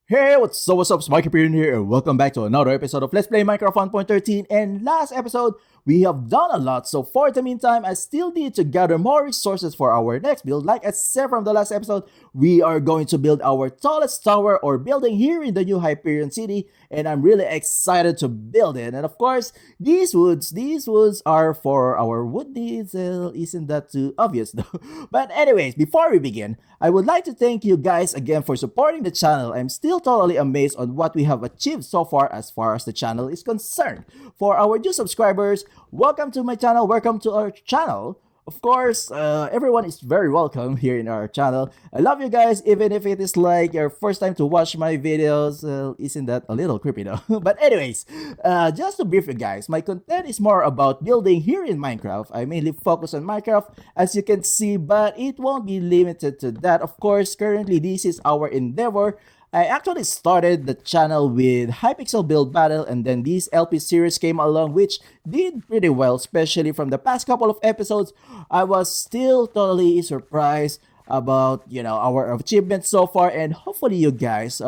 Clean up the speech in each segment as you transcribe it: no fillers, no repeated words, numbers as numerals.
Hey, what's up, it's mikeyperion here, and welcome back to another episode of Let's Play Minecraft 1.13. And last episode, we have done a lot, so for the meantime, I still need to gather more resources for our next build. Like I said from the last episode, we are going to build our tallest tower or building here in the new Hyperion city, and I'm really excited to build it. And of course, these woods are for our wood needs. Isn't that too obvious though? But anyways, before we begin, I would like to thank you guys again for supporting the channel. I'm still totally amazed on what we have achieved so far as the channel is concerned. For our new subscribers, welcome to my channel, welcome to our channel. Of course, everyone is very welcome here in our channel. I love you guys, even if it is like your first time to watch my videos. Isn't that a little creepy though? But anyways, just to brief you guys, my content is more about building here in Minecraft. I mainly focus on Minecraft, as you can see, but it won't be limited to that. Of course, currently this is our endeavor. I actually started the channel with Hypixel Build Battle, and then this LP series came along, which did pretty well, especially from the past couple of episodes. I was still totally surprised about our achievements so far, and hopefully you guys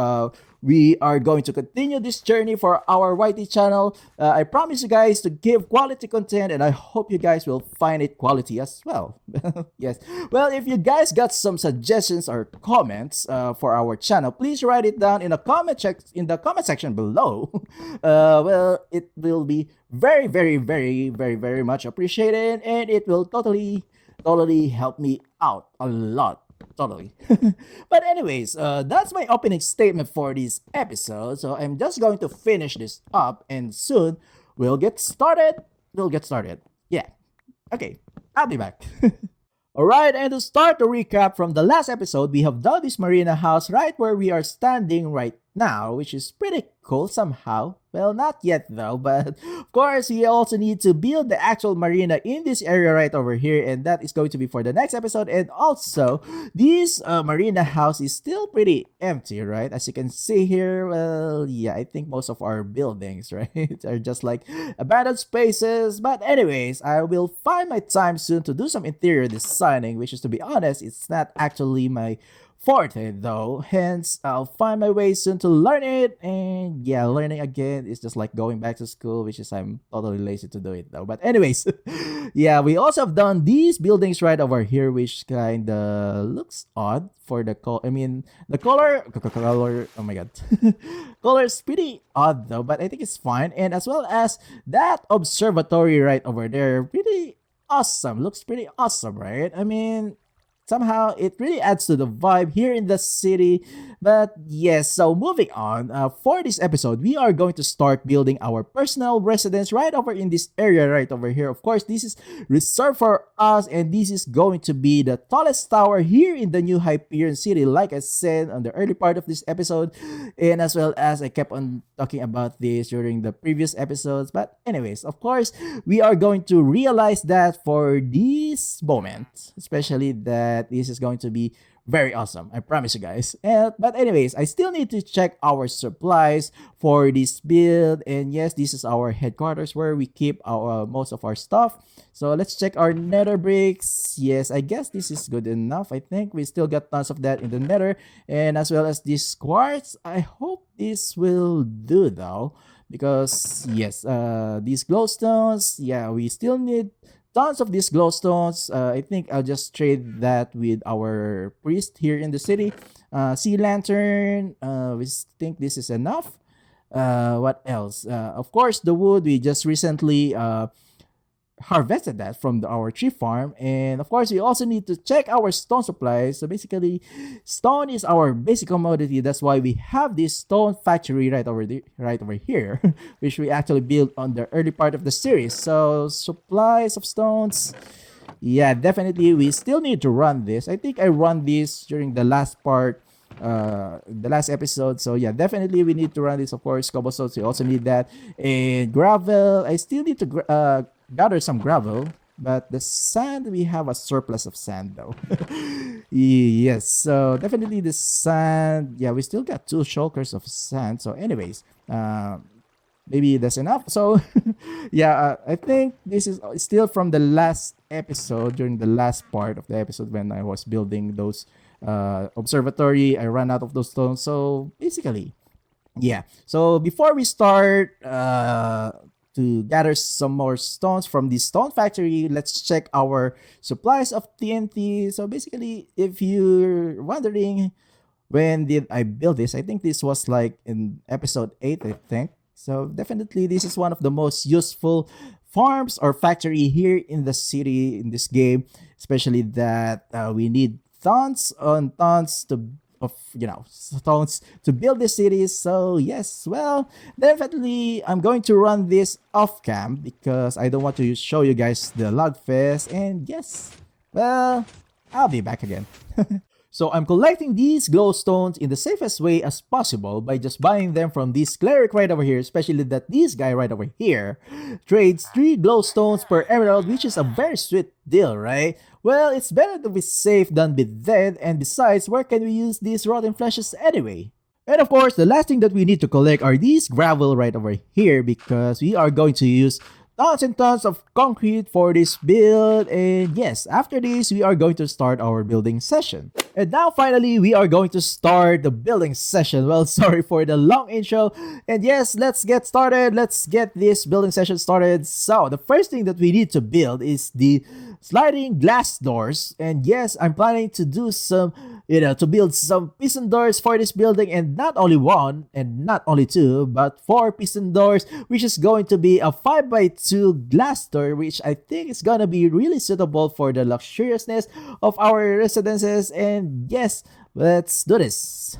we are going to continue this journey for our YT channel. I promise you guys to give quality content, and I hope you guys will find it quality as well. Yes. Well, if you guys got some suggestions or comments for our channel, please write it down in the comment section below. Well, it will be very, very, very, very, very much appreciated, and it will totally help me out a lot. Totally. But anyways, that's my opening statement for this episode. So I'm just going to finish this up, and soon we'll get started. Yeah. Okay. I'll be back. Alright, and to start the recap from the last episode, we have done this marina house right where we are standing right now, which is pretty cool somehow. Well, not yet though, but of course we also need to build the actual marina in this area right over here, and that is going to be for the next episode. And also, this marina house is still pretty empty, right? As you can see here, well, yeah, I think most of our buildings, right, are just like abandoned spaces. But anyways, I will find my time soon to do some interior designing, which is, to be honest, it's not actually my forte though, hence I'll find my way soon to learn it. And yeah, learning again is just like going back to school, which is I'm totally lazy to do it though. But anyways, yeah, we also have done these buildings right over here, which kind of looks odd for the the color, oh my god. Color is pretty odd though, but I think it's fine. And as well as that observatory right over there, pretty awesome, looks pretty awesome, right? Somehow it really adds to the vibe here in the city. But yes, so moving on, for this episode we are going to start building our personal residence right over in this area right over here. Of course, this is reserved for us, and this is going to be the tallest tower here in the new Hyperion city, like I said on the early part of this episode, and as well as I kept on talking about this during the previous episodes. But anyways, of course, we are going to realize that for this moment, especially, that this is going to be very awesome. I promise you guys. But anyways, I still need to check our supplies for this build. And yes, this is our headquarters where we keep our most of our stuff. So let's check our nether bricks. Yes, I guess this is good enough. I think we still got tons of that in the nether, and as well as this quartz. I hope this will do though, because yes, these glowstones, yeah, we still need tons of these glowstones. I think I'll just trade that with our priest here in the city. Sea lantern. We think this is enough. What else? Of course, the wood. We just recently harvested that from our tree farm. And of course, we also need to check our stone supplies. So basically, stone is our basic commodity. That's why we have this stone factory right over here, which we actually built on the early part of the series. So supplies of stones, yeah, definitely we still need to run this. I think I run this during the last part, the last episode. So yeah, definitely we need to run this. Of course, cobblestones, we also need that. And gravel, I still need to gather some gravel, but the sand, we have a surplus of sand though. Yes, so definitely the sand, yeah, we still got 2 shulkers of sand. So anyways, maybe that's enough. So yeah, I think this is still from the last episode, during the last part of the episode when I was building those observatory, I ran out of those stones. So basically, yeah. So before we start to gather some more stones from the stone factory, let's check our supplies of TNT. So basically, if you're wondering when did I build this, I think this was like in episode 8, I think. So definitely this is one of the most useful farms or factory here in the city in this game, especially that we need tons on tons to of stones to build the cities. So yes, well, definitely I'm going to run this off cam because I don't want to show you guys the log fest. And yes, well, I'll be back again. So I'm collecting these glowstones in the safest way as possible by just buying them from this cleric right over here, especially that this guy right over here trades 3 glowstones per emerald, which is a very sweet deal, right? Well, it's better to be safe than be dead, and besides, where can we use these rotten fleshes anyway? And of course, the last thing that we need to collect are these gravel right over here because we are going to use tons and tons of concrete for this build. And yes, after this, we are going to start our building session. And now finally, we are going to start the building session. Well, sorry for the long intro. And yes, let's get started. Let's get this building session started. So the first thing that we need to build is the sliding glass doors. And yes, I'm planning to do some to build some piston doors for this building, and not only 1 and not only 2 but 4 piston doors, which is going to be a 5x2 glass door, which I think is gonna be really suitable for the luxuriousness of our residences. And yes, let's do this.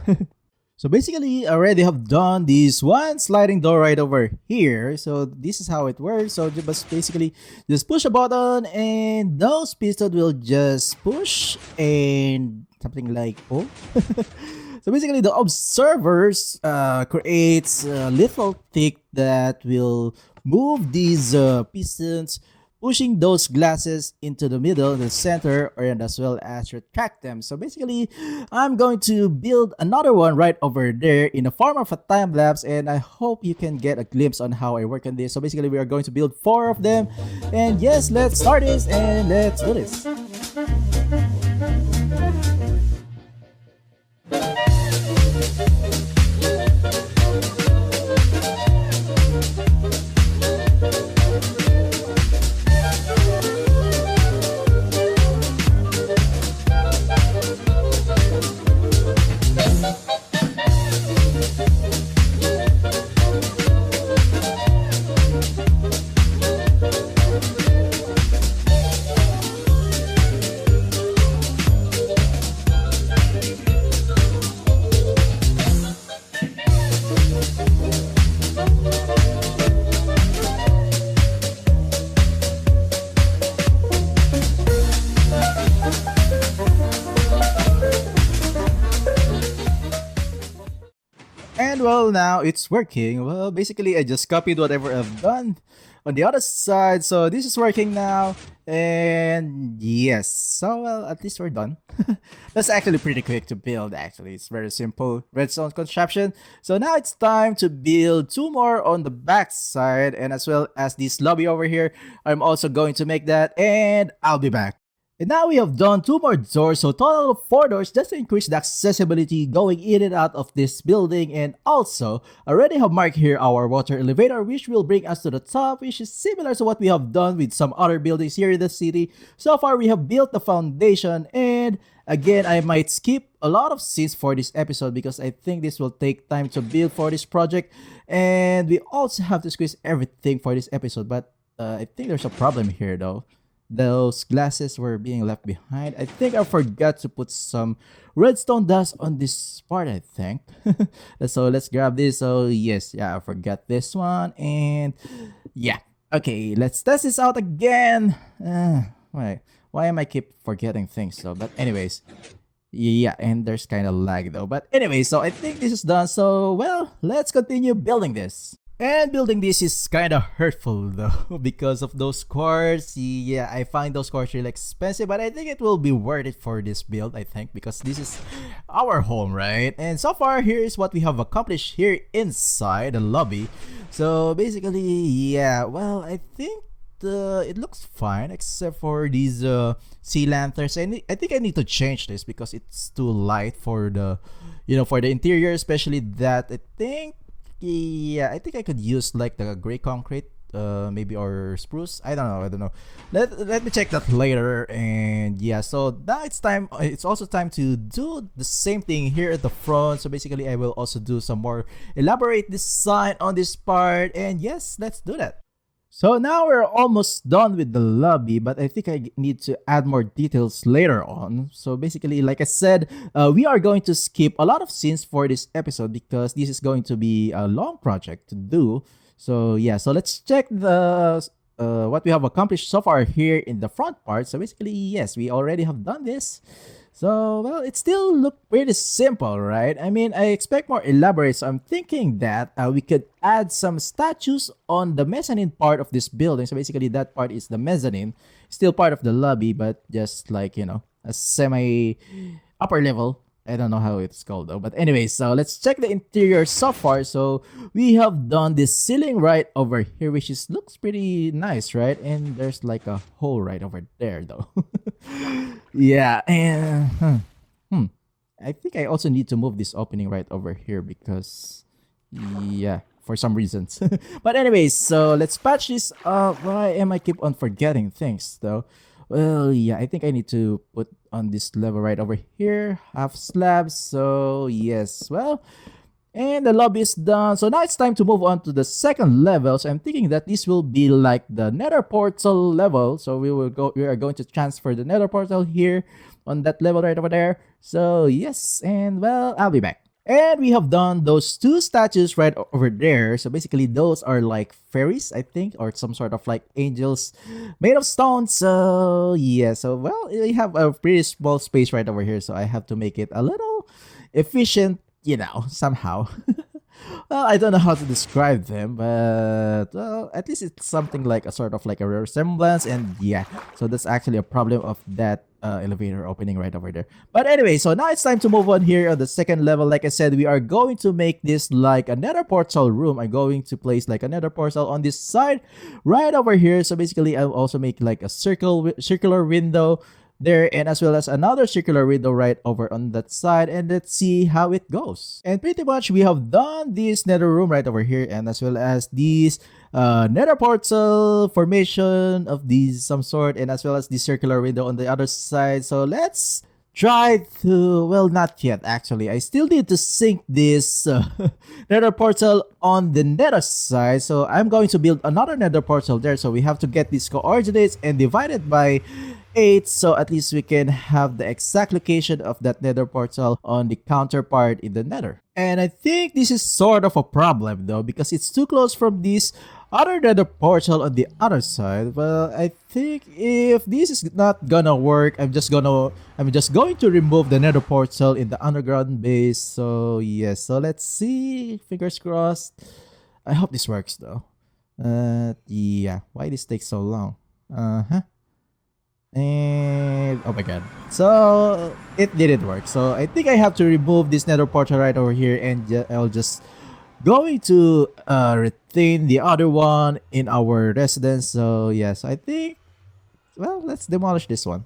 So basically, I already have done this one sliding door right over here. So this is how it works. So just basically just push a button and those pistons will just push and something like oh. So basically the observers creates a little tick that will move these pistons, pushing those glasses into the middle, the center, and as well as retract them. So basically, I'm going to build another one right over there in the form of a time lapse, and I hope you can get a glimpse on how I work on this. So basically, we are going to build 4 of them, and yes, let's start this and let's do this. And well, now it's working. Well, basically, I just copied whatever I've done on the other side. So this is working now. And yes, so well, at least we're done. That's actually pretty quick to build, actually. It's very simple redstone contraption. So now it's time to build 2 more on the back side. And as well as this lobby over here, I'm also going to make that. And I'll be back. And now we have done 2 more doors, so total of 4 doors just to increase the accessibility going in and out of this building. And also, I already have marked here our water elevator, which will bring us to the top, which is similar to what we have done with some other buildings here in the city. So far, we have built the foundation, and again, I might skip a lot of scenes for this episode because I think this will take time to build for this project. And we also have to squeeze everything for this episode, but I think there's a problem here though. Those glasses were being left behind. I think I forgot to put some redstone dust on this part, I think. So let's grab this. So yes, yeah, I forgot this one. And yeah, okay, let's test this out again. Why am I keep forgetting things though? But anyways, yeah, and there's kind of lag though. But anyway, so I think this is done. So well, let's continue building this. And building this is kind of hurtful though because of those quartz. Yeah, I find those quartz really expensive, but I think it will be worth it for this build, I think, because this is our home, right? And so far, here is what we have accomplished here inside the lobby. So basically, yeah, well, I think it looks fine except for these sea lanterns. And I think I need to change this because it's too light for the, for the interior, especially that I think, yeah, I think I could use like the gray concrete, maybe, or spruce. I don't know. Let me check that later. And yeah, so now it's time. It's also time to do the same thing here at the front. So basically, I will also do some more elaborate design on this part. And yes, let's do that. So now we're almost done with the lobby, but I think I need to add more details later on. So basically, like I said, we are going to skip a lot of scenes for this episode because this is going to be a long project to do. So yeah, so let's check the what we have accomplished so far here in the front part. So basically, yes, we already have done this. So, well, it still looked pretty simple, right? I mean, I expect more elaborate, so I'm thinking that we could add some statues on the mezzanine part of this building. So basically, that part is the mezzanine, still part of the lobby, but just like, a semi upper level. I don't know how it's called though. But anyway, so let's check the interior so far. So we have done this ceiling right over here, which looks pretty nice, right? And there's like a hole right over there though. Yeah, and I think I also need to move this opening right over here because, yeah, for some reasons. But anyways, so let's patch this up. Why am I keep on forgetting things though? Well, yeah, I think I need to put on this level right over here, half slab. So yes, well, and the lobby is done. So now it's time to move on to the second level. So I'm thinking that this will be like the Nether Portal level. So we are going to transfer the Nether Portal here on that level right over there. So yes, and well, I'll be back. And we have done those two statues right over there. So basically those are like fairies, I think, or some sort of like angels made of stone. So yeah, so well, we have a pretty small space right over here. So I have to make it a little efficient, somehow. Well, I don't know how to describe them, but well, at least it's something like a sort of like a resemblance. And yeah, so that's actually a problem of that elevator opening right over there. But anyway, so now it's time to move on here on the second level. Like I said, we are going to make this like a Nether Portal room. I'm going to place like a Nether Portal on this side right over here. So basically, I'll also make like a circular window there, and as well as another circular window right over on that side, and let's see how it goes. And pretty much we have done this nether room right over here, and as well as these nether portal formation of these some sort, and as well as the circular window on the other side. So let's try to, well, not yet actually. I still need to sync this nether portal on the nether side. So I'm going to build another nether portal there. So we have to get these coordinates and divide it by 8, so at least we can have the exact location of that nether portal on the counterpart in the nether. And I think this is sort of a problem though, because it's too close from this other nether portal on the other side. Well, I think if this is not gonna work, I'm just going to remove the nether portal in the underground base. So yes, so let's see, fingers crossed. I hope this works though. Yeah, why this takes so long? And oh my god, so it didn't work. So I think I have to remove this nether portal right over here, and I'll just going to retain the other one in our residence. So yes, I think, well, let's demolish this one.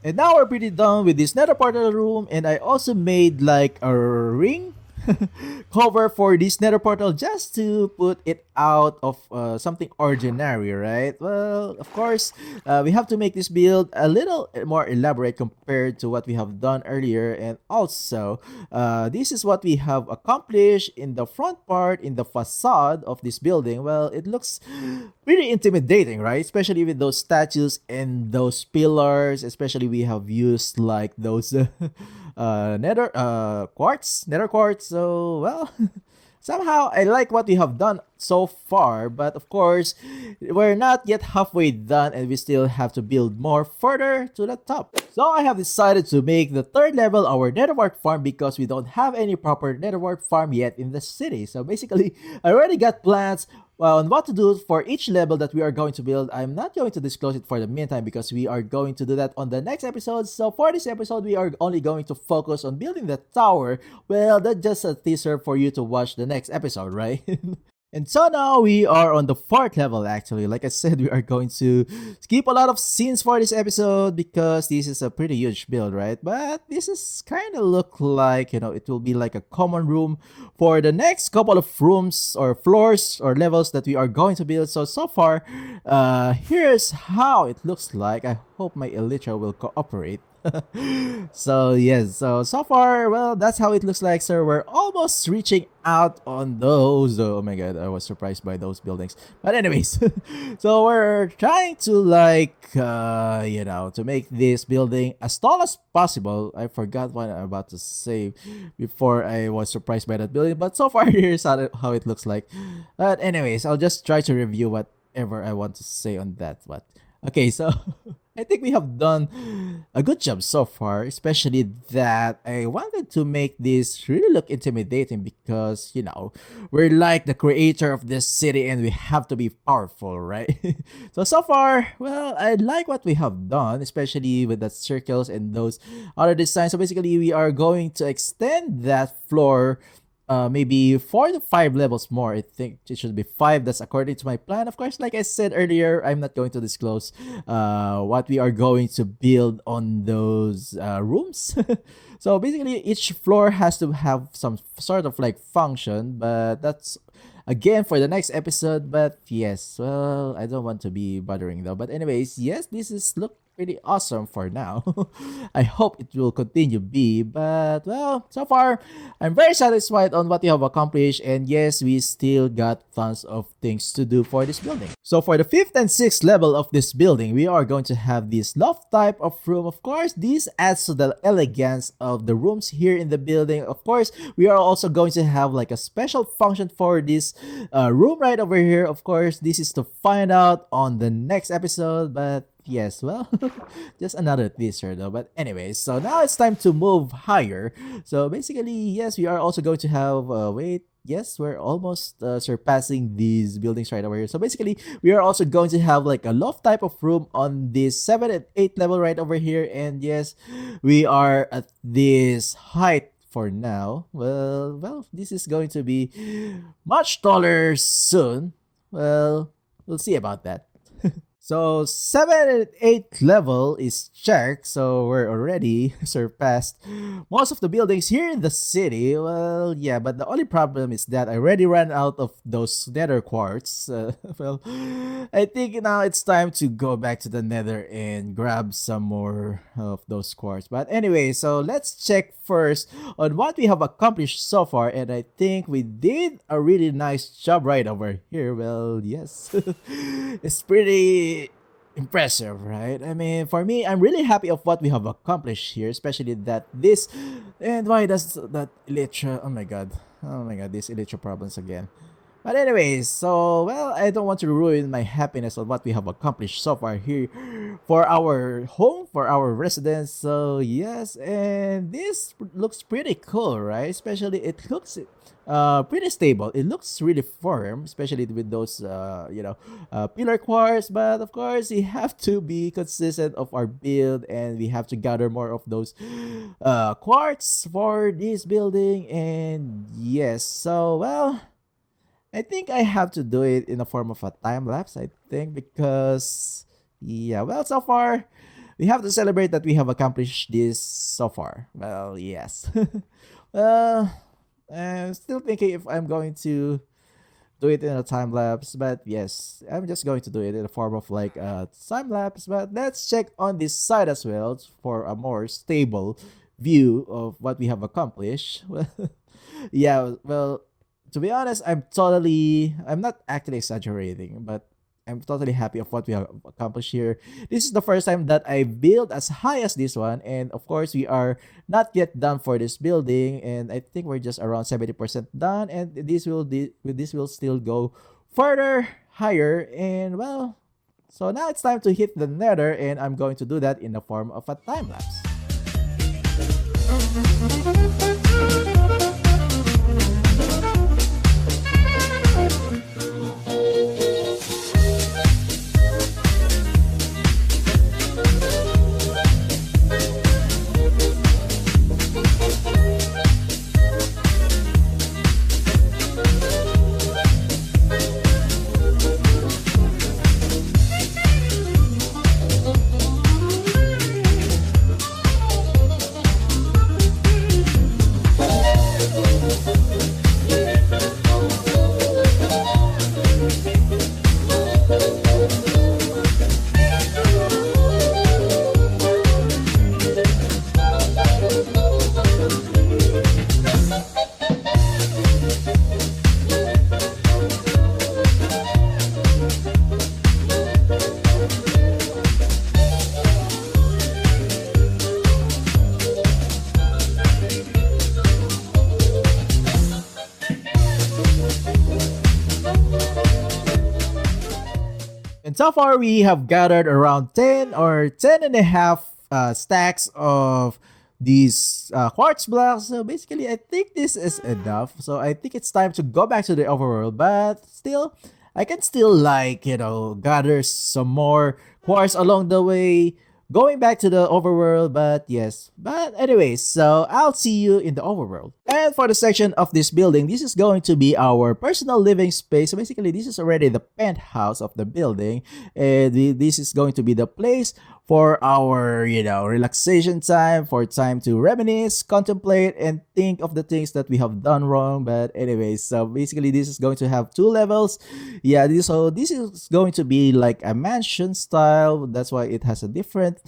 And now we're pretty done with this nether portal room, and I also made like a ring cover for this nether portal just to put it out of something ordinary, right? Well, of course, we have to make this build a little more elaborate compared to what we have done earlier. And also, this is what we have accomplished in the front part, in the facade of this building. Well, it looks pretty intimidating, right? Especially with those statues and those pillars. Especially we have used like those nether quartz. So well, somehow I like what we have done so far, but of course we're not yet halfway done, and we still have to build more further to the top. So I have decided to make the third level our netherwart farm, because we don't have any proper netherwart farm yet in the city. So basically, I already got plans on what to do for each level that we are going to build. I'm not going to disclose it for the meantime, because we are going to do that on the next episode. So for this episode, we are only going to focus on building the tower. Well, that's just a teaser for you to watch the next episode, right? And so now we are on the fourth level actually. Like I said, we are going to skip a lot of scenes for this episode because this is a pretty huge build, right? But this is kind of look like, it will be like a common room for the next couple of rooms or floors or levels that we are going to build. So far, here's how it looks like. I hope my elytra will cooperate. So yes, so far, well, that's how it looks like, sir. We're almost reaching out on those. Oh my god, I was surprised by those buildings. But anyways, so we're trying to to make this building as tall as possible. I forgot what I'm about to say before I was surprised by that building, but so far here's how it looks like. But anyways, I'll just try to review whatever I want to say on that. But okay, so I think we have done a good job so far, especially that I wanted to make this really look intimidating because, we're like the creator of this city and we have to be powerful, right? So far, well, I like what we have done, especially with the circles and those other designs. So basically, we are going to extend that floor maybe 4 to 5 levels more. I think it should be 5. That's according to my plan. Of course, like I said earlier, I'm not going to disclose what we are going to build on those rooms. So basically, each floor has to have some sort of function, but that's again for the next episode. But yes, well, I don't want to be bothering though. But anyways, yes, this is look pretty awesome for now. I hope it will continue be, but well, so far I'm very satisfied on what we have accomplished, and yes, we still got tons of things to do for this building. So for the 5th and 6th level of this building, we are going to have this loft type of room. Of course, this adds to the elegance of the rooms here in the building. Of course, we are also going to have a special function for this room right over here. Of course, this is to find out on the next episode, but yes, well, just another teaser though. But anyways, so now it's time to move higher. So basically, yes, we are also going to have yes, we're almost surpassing these buildings right over here. So basically, we are also going to have a loft type of room on this 7th and 8th level right over here. And yes, we are at this height for now. Well, this is going to be much taller soon. Well, we'll see about that. So 7th and 8th level is checked, so we're already surpassed most of the buildings here in the city. Well, yeah, but the only problem is that I already ran out of those nether quartz. Well, I think now it's time to go back to the nether and grab some more of those quartz. But anyway, so let's check first on what we have accomplished so far, and I think we did a really nice job right over here. Well, yes, it's pretty impressive, right? I mean, for me, I'm really happy of what we have accomplished here, especially that this, and why does that elytra, oh my god, these elytra problems again. But anyways, so well, I don't want to ruin my happiness on what we have accomplished so far here for our home, for our residence. So yes, and this looks pretty cool, right? Especially it looks pretty stable. It looks really firm, especially with those pillar quartz. But of course, we have to be consistent of our build, and we have to gather more of those quartz for this building. And yes, so well, I think I have to do it in the form of a time lapse, I think, because yeah, well, so far we have to celebrate that we have accomplished this so far. Well, yes. I'm still thinking if I'm going to do it in a time lapse, but yes, I'm just going to do it in the form of a time lapse. But let's check on this side as well for a more stable view of what we have accomplished. Well, yeah, well, to be honest, I'm not actually exaggerating, but I'm totally happy of what we have accomplished here. This is the first time that I build as high as this one, and of course, we are not yet done for this building, and I think we're just around 70% done, and this will still go further higher. And well, so now it's time to hit the nether, and I'm going to do that in the form of a time lapse. so far we have gathered around 10 or 10 and a half stacks of these quartz blocks. So basically, I think this is enough. So I think it's time to go back to the overworld. But still, I can still like, gather some more quartz along the way, going back to the overworld. But yes, but anyways, so I'll see you in the overworld. And for the section of this building, this is going to be our personal living space. So basically, this is already the penthouse of the building, and this is going to be the place for our, relaxation time, for time to reminisce, contemplate, and think of the things that we have done wrong. But anyways, so basically this is going to have 2 levels. Yeah, this is going to be like a mansion style. That's why it has a different,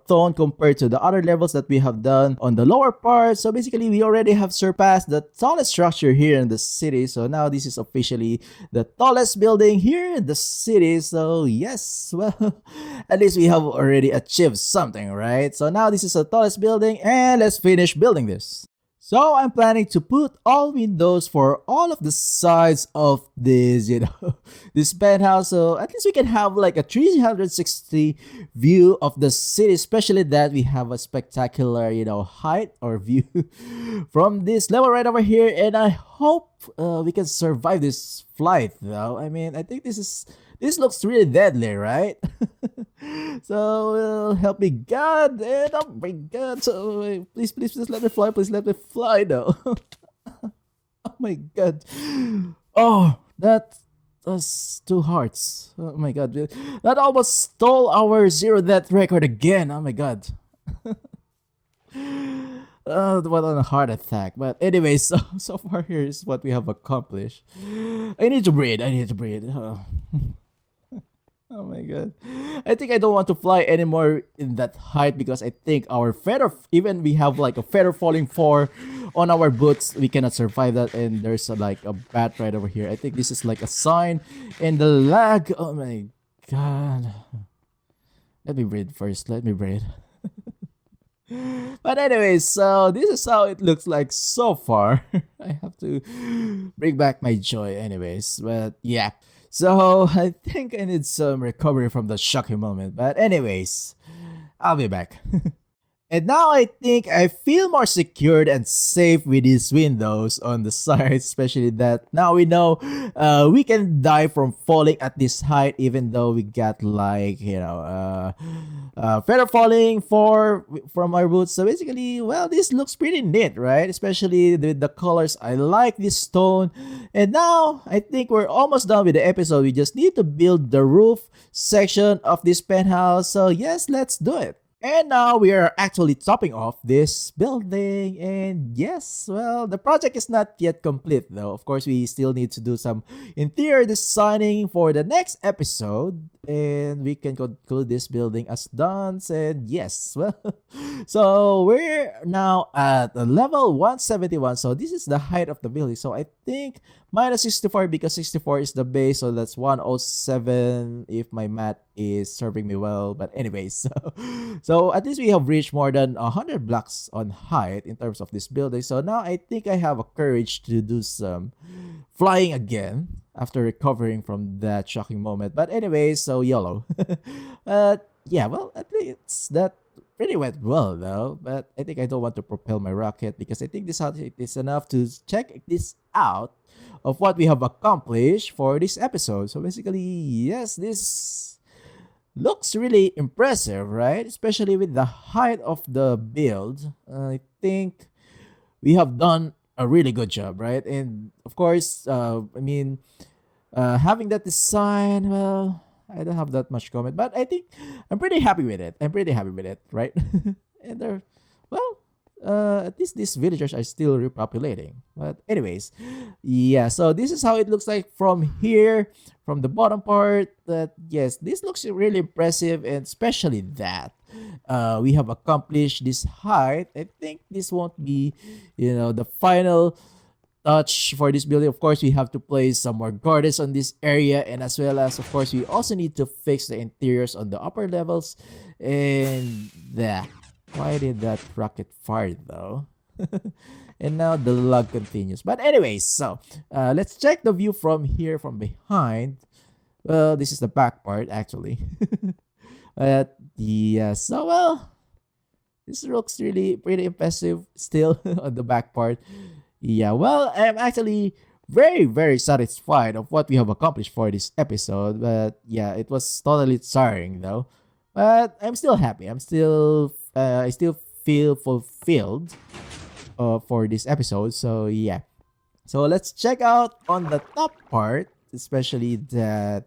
tone compared to the other levels that we have done on the lower part. So basically, we already have surpassed the tallest structure here in the city. So now this is officially the tallest building here in the city. So yes, well, at least we have already achieved something, right? So now this is the tallest building, and let's finish building this. So I'm planning to put all windows for all of the sides of this, this penthouse. So at least we can have like a 360 view of the city, especially that we have a spectacular, height or view from this level right over here. And I hope we can survive this flight though. I mean, I think this looks really deadly, right? So help me God, and oh my God, so please let me fly though. Oh my God, oh, that was 2 hearts. Oh my God, that almost stole our 0 death record again. Oh my God. What a heart attack. But anyway, so far here is what we have accomplished. I need to breathe. Oh my God. I think I don't want to fly anymore in that height, because I think our feather, even we have like a feather falling 4 on our boots, we cannot survive that. And there's like a bat right over here. I think this is like a sign. And the lag, oh my God. Let me breathe first. Let me breathe. But anyways, so this is how it looks like so far. I have to bring back my joy anyways. But yeah. So I think I need some recovery from the shocking moment. But anyways, I'll be back. And now I think I feel more secured and safe with these windows on the side, especially that now we know we can die from falling at this height, even though we got like, feather falling from our boots. So basically, well, this looks pretty neat, right? Especially with the colors. I like this stone. And now I think we're almost done with the episode. We just need to build the roof section of this penthouse. So yes, let's do it. And now we are actually topping off this building. And yes, well, the project is not yet complete though. Of course, we still need to do some interior designing for the next episode. And we can conclude this building as done. And yes, well, so we're now at level 171. So this is the height of the building. So I think minus 64, because 64 is the base. So that's 107 if my math is serving me well. But anyways, so at least we have reached more than 100 blocks on height in terms of this building. So now I think I have a courage to do some flying again after recovering from that shocking moment. But anyways, so YOLO. Yeah, well, at least that pretty went well though. But I think I don't want to propel my rocket, because I think this is enough to check this out of what we have accomplished for this episode. So basically, yes, this looks really impressive, right? Especially with the height of the build. I think we have done a really good job, right? And of course, having that design, well, I don't have that much comment, but I think I'm pretty happy with it. Right? And at least these villagers are still repopulating. But anyways, yeah, so this is how it looks like from here, from the bottom part. That yes, this looks really impressive, and especially that we have accomplished this height. I think this won't be, the final touch for this building. Of course, we have to place some more gardens on this area, and as well as, of course, we also need to fix the interiors on the upper levels. And yeah, why did that rocket fire though? And now the lag continues. But anyways, so let's check the view from here, from behind. Well, this is the back part actually. But yeah, so well, this looks really pretty impressive still on the back part. Yeah, well, I'm actually very satisfied of what we have accomplished for this episode. But yeah, it was totally tiring though. But I'm still happy. I still feel fulfilled for this episode. So yeah. So let's check out on the top part, especially that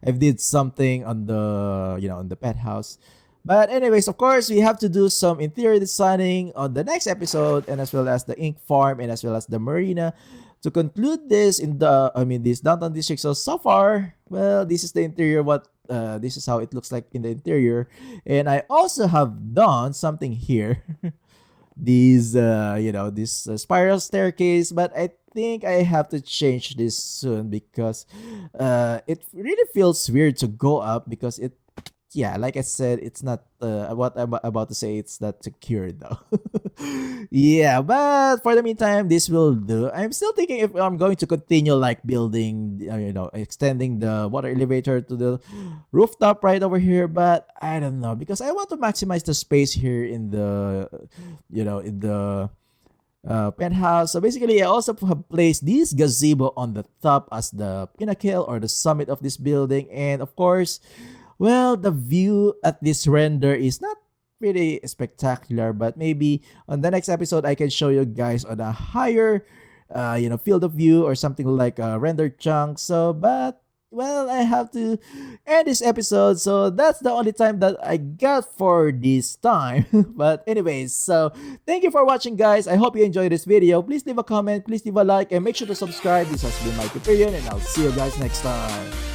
I did something on the on the pet house. But anyways, of course, we have to do some interior designing on the next episode, and as well as the ink farm, and as well as the marina to conclude this in the this downtown district. So far, well, this is the interior. This is how it looks like in the interior, and I also have done something here. These this spiral staircase, but I think I have to change this soon because it really feels weird to go up because it yeah, like I said, it's not what I'm about to say, it's not secure though. Yeah, but for the meantime, this will do. I'm still thinking if I'm going to continue like building, extending the water elevator to the rooftop right over here, but I don't know because I want to maximize the space here in the, in the penthouse. So basically, I also have placed this gazebo on the top as the pinnacle or the summit of this building, and of course, well, the view at this render is not pretty spectacular, but maybe on the next episode I can show you guys on a higher, field of view or something like a rendered chunk. So, but well, I have to end this episode, so that's the only time that I got for this time. But anyways, so thank you for watching, guys. I hope you enjoyed this video. Please leave a comment, please leave a like, and make sure to subscribe. This has been Mikey Perion, and I'll see you guys next time.